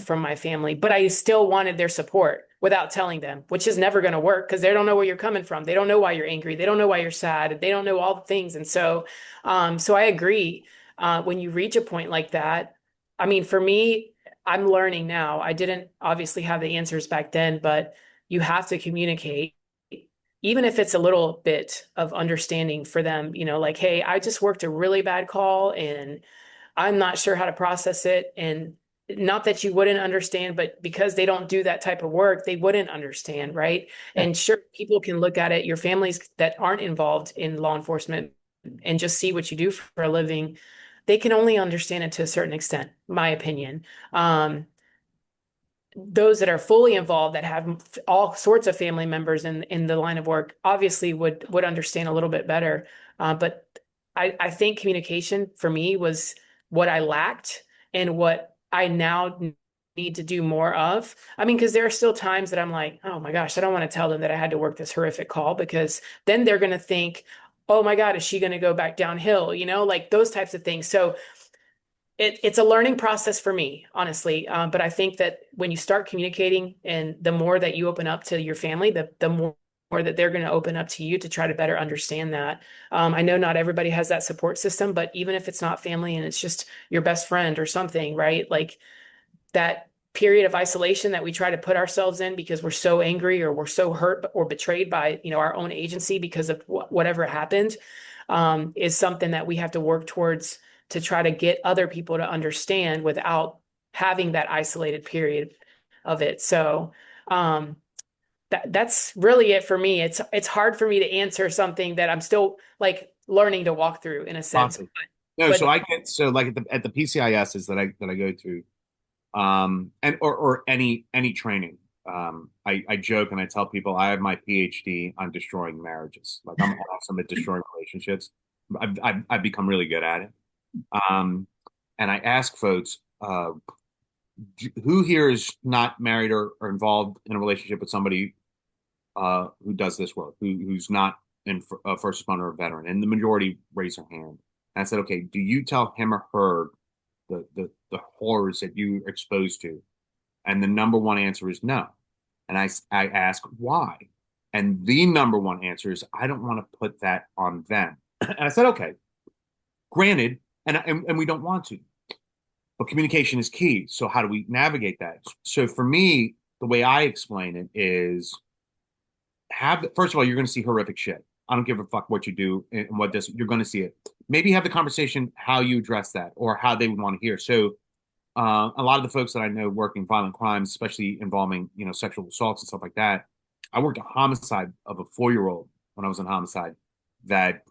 from my family, but I still wanted their support without telling them, which is never going to work because they don't know where you're coming from. They don't know why you're angry. They don't know why you're sad. They don't know all the things. And so I agree. When you reach a point like that, I mean, for me, I'm learning now. I didn't obviously have the answers back then, but you have to communicate, even if it's a little bit of understanding for them, like, hey, I just worked a really bad call and I'm not sure how to process it. And not that you wouldn't understand, but because they don't do that type of work, they wouldn't understand, right? Yeah, And sure, people can look at it, your families that aren't involved in law enforcement and just see what you do for a living, they can only understand it to a certain extent, my opinion. Those that are fully involved that have all sorts of family members in the line of work obviously would understand a little bit better. But I think communication for me was what I lacked and what I now need to do more of. I mean, because there are still times that I'm like, oh my gosh, I don't want to tell them that I had to work this horrific call because then they're going to think, oh my God, is she going to go back downhill? Like those types of things. So it's a learning process for me, honestly. But I think that when you start communicating and the more that you open up to your family, the more that they're going to open up to you to try to better understand that. I know not everybody has that support system, but even if it's not family and it's just your best friend or something, right? Like that period of isolation that we try to put ourselves in because we're so angry or we're so hurt or betrayed by, our own agency because of whatever happened, is something that we have to work towards to try to get other people to understand without having that isolated period of it. So, that's really it for me. It's hard for me to answer something that I'm still like learning to walk through in a sense. Awesome. No, But so I get so like at the PCISs that I go to, and or any training. I joke and I tell people I have my PhD on destroying marriages. Like I'm awesome at destroying relationships. I've become really good at it. Um, and I ask folks, who here is not married or involved in a relationship with somebody who does this work, who's not in a first responder or veteran, and the majority raise their hand. And I said, okay, do you tell him or her the horrors that you are exposed to? And the number one answer is no. And I ask why, and the number one answer is I don't want to put that on them. And I said, okay, granted, and we don't want to, but communication is key. So how do we navigate that? So for me, the way I explain it is have first of all, you're going to see horrific shit. I don't give a fuck what you do and what this. You're going to see it. Maybe have the conversation how you address that or how they would want to hear. So a lot of the folks that I know working violent crimes, especially involving sexual assaults and stuff like that. I worked a homicide of a 4-year-old when I was in homicide. That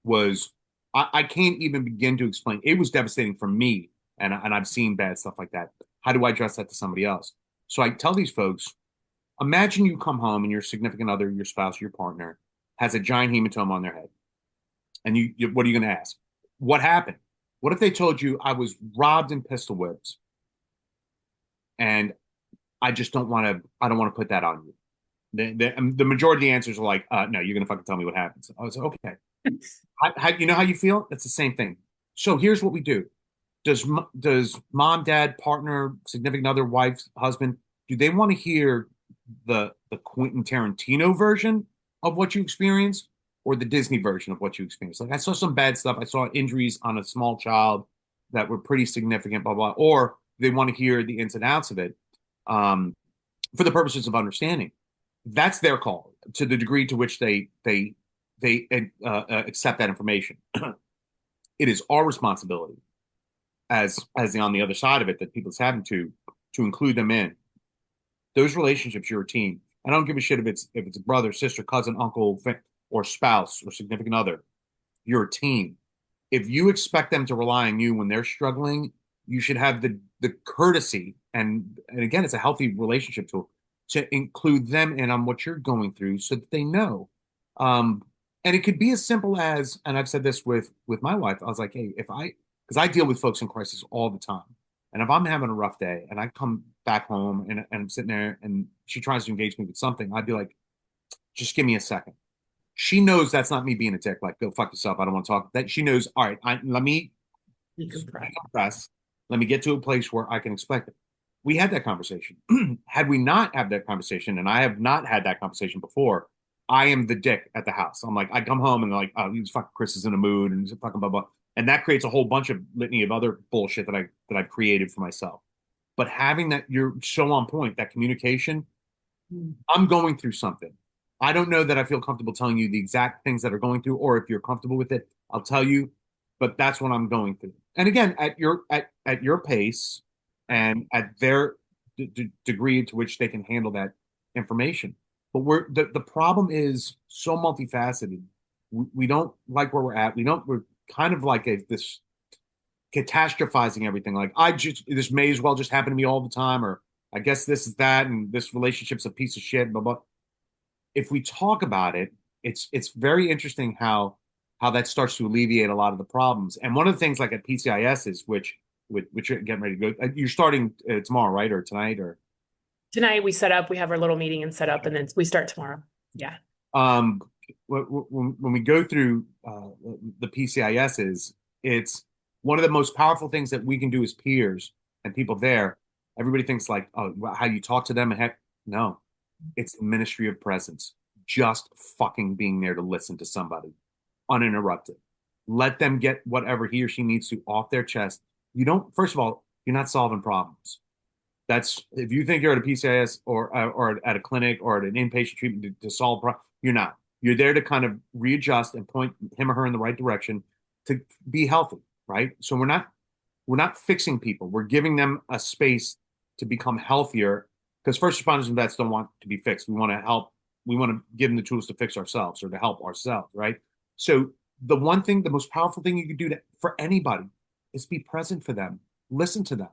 was I can't even begin to explain. It was devastating for me, and I've seen bad stuff like that. How do I address that to somebody else? So I tell these folks imagine you come home and your significant other, your spouse, your partner has a giant hematoma on their head. And what are you going to ask? What happened? What if they told you I was robbed and pistol whipped and I don't want to put that on you. The majority of the answers are like, no, you're going to fucking tell me what happens. I was like, okay. You know how you feel? It's the same thing. So here's what we do. Does mom, dad, partner, significant other, wife, husband, do they want to hear the Quentin Tarantino version of what you experienced or the Disney version of what you experienced? Like I saw some bad stuff. I saw injuries on a small child that were pretty significant, blah, blah. Or they want to hear the ins and outs of it for the purposes of understanding. That's their call to the degree to which they accept that information. It is our responsibility as on the other side of it that people's having to include them in those relationships. You're a team. I don't give a shit if it's a brother, sister, cousin, uncle, or spouse or significant other. You're a team. If you expect them to rely on you when they're struggling, you should have the courtesy and again, it's a healthy relationship to include them in on what you're going through so that they know. And it could be as simple as, and I've said this with my wife, I was like, hey, because I deal with folks in crisis all the time. And if I'm having a rough day and I come back home and I'm sitting there and she tries to engage me with something, I'd be like, just give me a second. She knows that's not me being a dick, like, go fuck yourself. I don't want to talk. That she knows, all right, let me decompress. Let me get to a place where I can expect it. We had that conversation. Had we not had that conversation, and I have not had that conversation before, I am the dick at the house. I'm like, I come home and they're like, oh, he's fucking Chris is in a mood and he's fucking blah blah. And that creates a whole bunch of litany of other bullshit that I've created for myself. But having that, you're so on point, that communication, I'm going through something. I don't know that I feel comfortable telling you the exact things that are going through, or if you're comfortable with it, I'll tell you. But that's what I'm going through. And again, at your pace and at their degree to which they can handle that information. But the problem is so multifaceted. We don't like where we're at. We're kind of like this catastrophizing everything. Like this may as well just happen to me all the time, or I guess this is that, and this relationship's a piece of shit. Blah blah. If we talk about it, it's very interesting how that starts to alleviate a lot of the problems. And one of the things like at PCIS is which you're getting ready to go. You're starting tomorrow, right, or tonight, or tonight we have our little meeting and set up, and then we start tomorrow. Yeah. um, when we go through the PCISs, it's one of the most powerful things that we can do as peers and people there. Everybody thinks like, oh, how you talk to them, and heck, no, it's the ministry of presence. just fucking being there to listen to somebody uninterrupted. Let them get whatever he or she needs to off their chest. You don't, first of all, you're not solving problems. That's if you think you're at a PCIS or at a clinic or at an inpatient treatment to solve problems, you're not. You're there to kind of readjust and point him or her in the right direction to be healthy, right? So we're not fixing people. We're giving them a space to become healthier because first responders and vets don't want to be fixed. We want to help. We want to give them the tools to fix ourselves or to help ourselves, right? So the one thing, the most powerful thing you can do for anybody is be present for them, listen to them,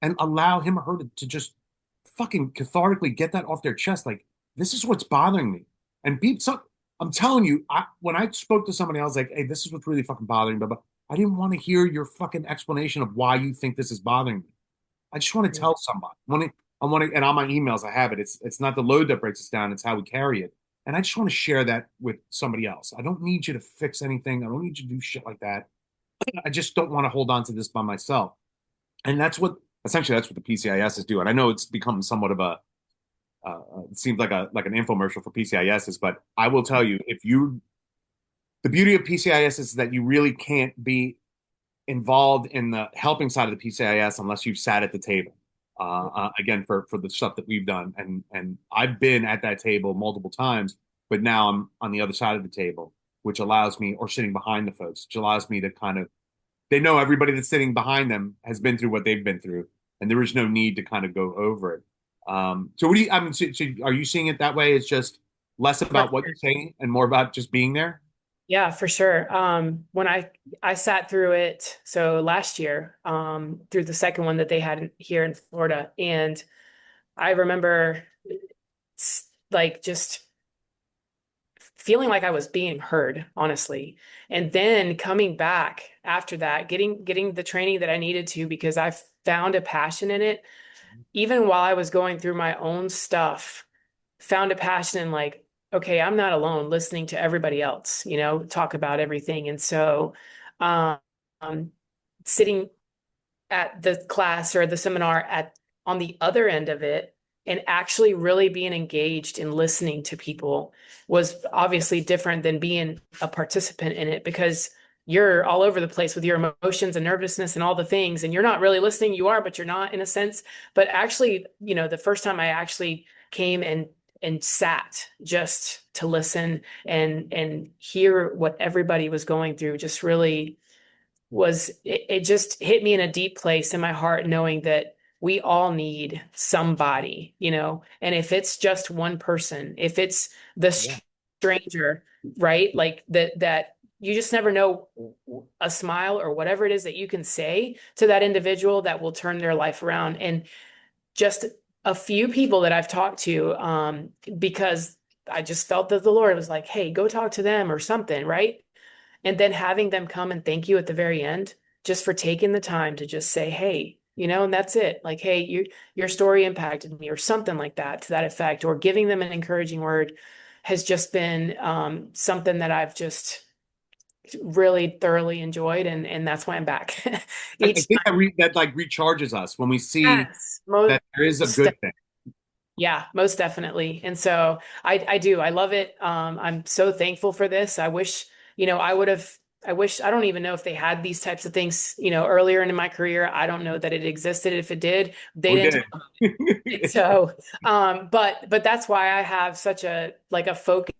and allow him or her to just fucking cathartically get that off their chest. Like, this is what's bothering me. And be so I'm telling you, when I spoke to somebody, I was like, hey, this is what's really fucking bothering me. But I didn't want to hear your fucking explanation of why you think this is bothering me. I just want to tell somebody. And on my emails, I have it. It's not the load that breaks us down, it's how we carry it. And I just want to share that with somebody else. I don't need you to fix anything. I don't need you to do shit like that. I just don't want to hold on to this by myself. And that's what the PCIS do. And I know it's become somewhat of it seems like an infomercial for PCIS, but I will tell you, the beauty of PCIS is that you really can't be involved in the helping side of the PCIS unless you've sat at the table. Again, for the stuff that we've done, and I've been at that table multiple times, but now I'm on the other side of the table, which allows me, or sitting behind the folks, which allows me to kind of, they know everybody that's sitting behind them has been through what they've been through, and there is no need to kind of go over it. So what do you, I mean, so are you seeing it that way? It's just less For about what sure. you're saying and more about just being there? Yeah, for sure. When I sat through it, so last year, through the second one that they had here in Florida, and I remember like just feeling like I was being heard, honestly. And then coming back after that, getting the training that I needed to because I found a passion in it, even while I was going through my own stuff, found a passion in like, okay, I'm not alone listening to everybody else, talk about everything. And so um, sitting at the class or the seminar at on the other end of it and actually really being engaged in listening to people was obviously different than being a participant in it because you're all over the place with your emotions and nervousness and all the things and you're not really listening. You are, but you're not in a sense. But actually, the first time I actually came and sat just to listen and hear what everybody was going through just really it just hit me in a deep place in my heart, knowing that we all need somebody, and if it's just one person, if it's the Yeah. stranger, right? Like that you just never know a smile or whatever it is that you can say to that individual that will turn their life around. And just a few people that I've talked to, because I just felt that the Lord was like, hey, go talk to them or something, right? And then having them come and thank you at the very end, just for taking the time to just say, hey, and that's it. Like, hey, your story impacted me, or something like that to that effect, or giving them an encouraging word has just been something that I've just really thoroughly enjoyed. And that's why I'm back I each think time. that like recharges us when we see Yes, that there is a good thing. yeah, most definitely. And so I do. I love it. I'm so thankful for this. I wish, I don't even know if they had these types of things, earlier in my career. I don't know that it existed. If it did, they We didn't did. talk about it. So, but that's why I have such a focus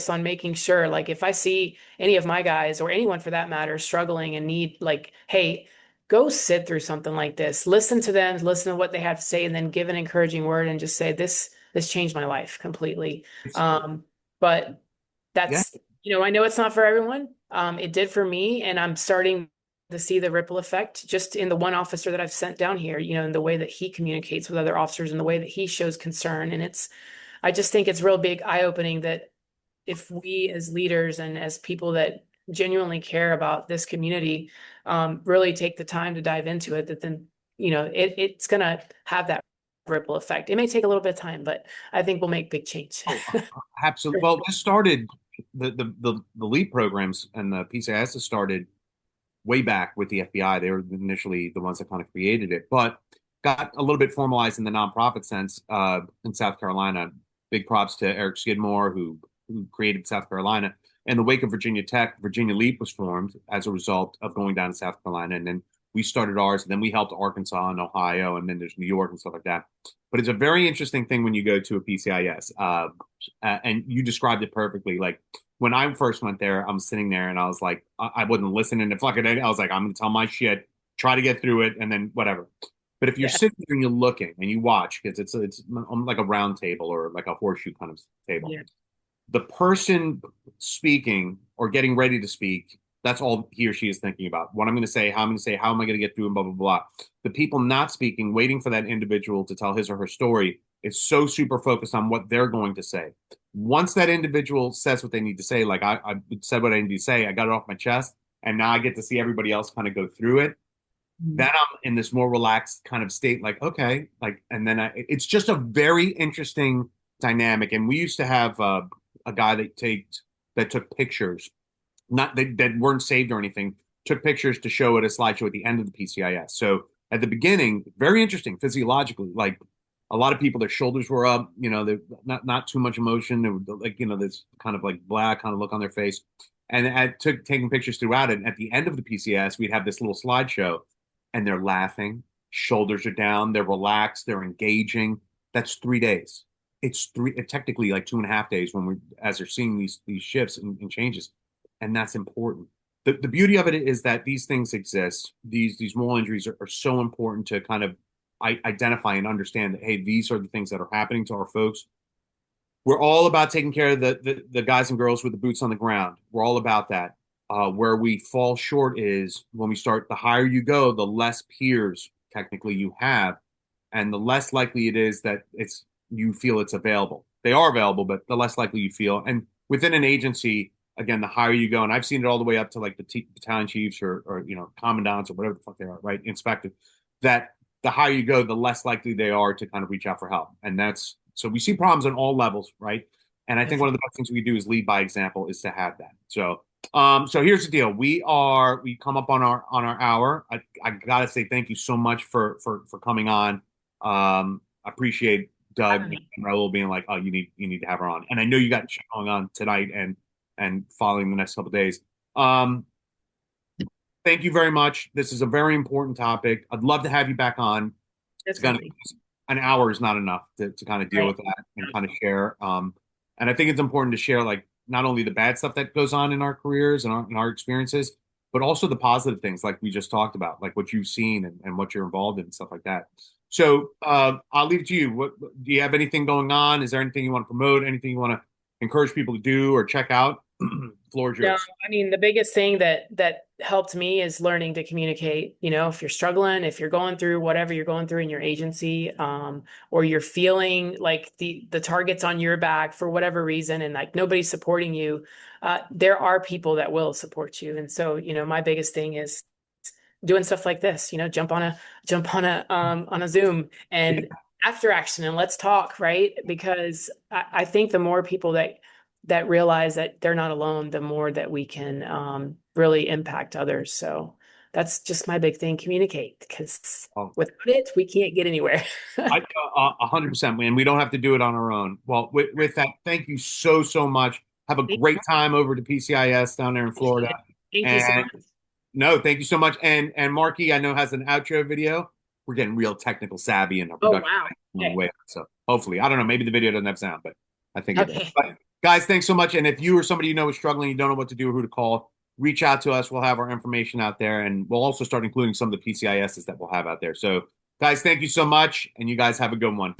on making sure, like, if I see any of my guys or anyone for that matter struggling and need, like, hey, go sit through something like this, listen to them, listen to what they have to say, and then give an encouraging word and just say, this changed my life completely. It's, But yeah. that's, I know it's not for everyone. It did for me, and I'm starting to see the ripple effect just in the one officer that I've sent down here, in the way that he communicates with other officers and the way that he shows concern. And I just think it's real big eye-opening that if we as leaders and as people that genuinely care about this community, really take the time to dive into it, that then, it's going to have that ripple effect. It may take a little bit of time, but I think we'll make big change. Oh, absolutely. Well, this started the LEAP programs and the PCIS started way back with the FBI. They were initially the ones that kind of created it, but got a little bit formalized in the nonprofit sense in South Carolina. big props to Eric Skidmore, who created South Carolina. In the wake of Virginia Tech, Virginia Leap was formed as a result of going down to South Carolina. And then we started ours, and then we helped Arkansas and Ohio, and then there's New York and stuff like that. But it's a very interesting thing when you go to a PCIS. And you described it perfectly. Like when I first went there, I'm sitting there and I was like, I wasn't listening to fucking it. I was like, I'm going to tell my shit, try to get through it, and then whatever. But if you're Yeah. sitting there and you're looking and you watch, because it's like a round table or like a horseshoe kind of table, Yeah. the person speaking or getting ready to speak, that's all he or she is thinking about. What I'm going to say, how I'm going to say, how am I going to get through, and blah, blah, blah. The people not speaking, waiting for that individual to tell his or her story, is so super focused on what they're going to say. Once that individual says what they need to say, like I said what I need to say, I got it off my chest, and now I get to see everybody else kind of go through it. Then Mhm. I'm in this more relaxed kind of state, like, okay, like, and then it's just a very interesting dynamic. And we used to have a guy that took pictures, not that weren't saved or anything, took pictures to show at a slideshow at the end of the PCIS. So at the beginning, very interesting physiologically, like a lot of people, their shoulders were up, they're not too much emotion. They were like, this kind of like black kind of look on their face. And I took taking pictures throughout it. And at the end of the PCIS, we'd have this little slideshow, and they're laughing, shoulders are down, they're relaxed, they're engaging. That's 3 days. Technically like 2.5 days when we as they're seeing these shifts and changes, and that's important. The beauty of it is that these things exist. These moral injuries are so important to kind of identify and understand that, hey, these are the things that are happening to our folks. We're all about taking care of the guys and girls with the boots on the ground. We're all about that. Where we fall short is when we start, the higher you go, the less peers technically you have, and the less likely it is that you feel it's available. They are available, but the less likely you feel. And within an agency, again, the higher you go, and I've seen it all the way up to like the battalion chiefs or commandants or whatever the fuck they are, right? Inspector. That the higher you go, the less likely they are to kind of reach out for help. And that's so we see problems on all levels, right? And I think Yes. one of the best things we do is lead by example, is to have that. So here's the deal. We come up on our hour. I gotta say thank you so much for coming on. I appreciate Doug Having me. and Raul being like, oh, you need to have her on. And I know you got shit going on tonight and following the next couple of days. Um, Thank you very much. This is a very important topic. I'd love to have you back on. To kind of Definitely. an hour is not enough to kind of deal Right. with that and kind of share. And I think it's important to share like not only the bad stuff that goes on in our careers and our experiences, but also the positive things like we just talked about, like what you've seen and what you're involved in and stuff like that. So I'll leave it to you. What do you have anything going on? Is there anything you want to promote? Anything you want to encourage people to do or check out? The floor is No, yours. I mean the biggest thing that helped me is learning to communicate. If you're struggling, if you're going through whatever you're going through in your agency, or you're feeling like the target's on your back for whatever reason, and like nobody's supporting you, there are people that will support you. And so, my biggest thing is doing stuff like this. Jump on a Zoom Yeah. and after action and let's talk, right? Because I think the more people that realize that they're not alone, the more that we can really impact others. So that's just my big thing: communicate, because Oh, without it, we can't get anywhere. 100%, man. We don't have to do it on our own. Well, with that, thank you so much. Have a great time over to PCIS down there in Florida. Thank you so And much. no, thank you so much. And Marky, I know has an outro video. We're getting real technical savvy in our Oh, production wow. on the Okay. way. So hopefully, I don't know, maybe the video doesn't have sound, but I think it does. Okay. But guys, thanks so much. And if you or somebody you know is struggling, you don't know what to do or who to call, reach out to us. We'll have our information out there, and we'll also start including some of the PCISs that we'll have out there. So, guys, thank you so much, and you guys have a good one.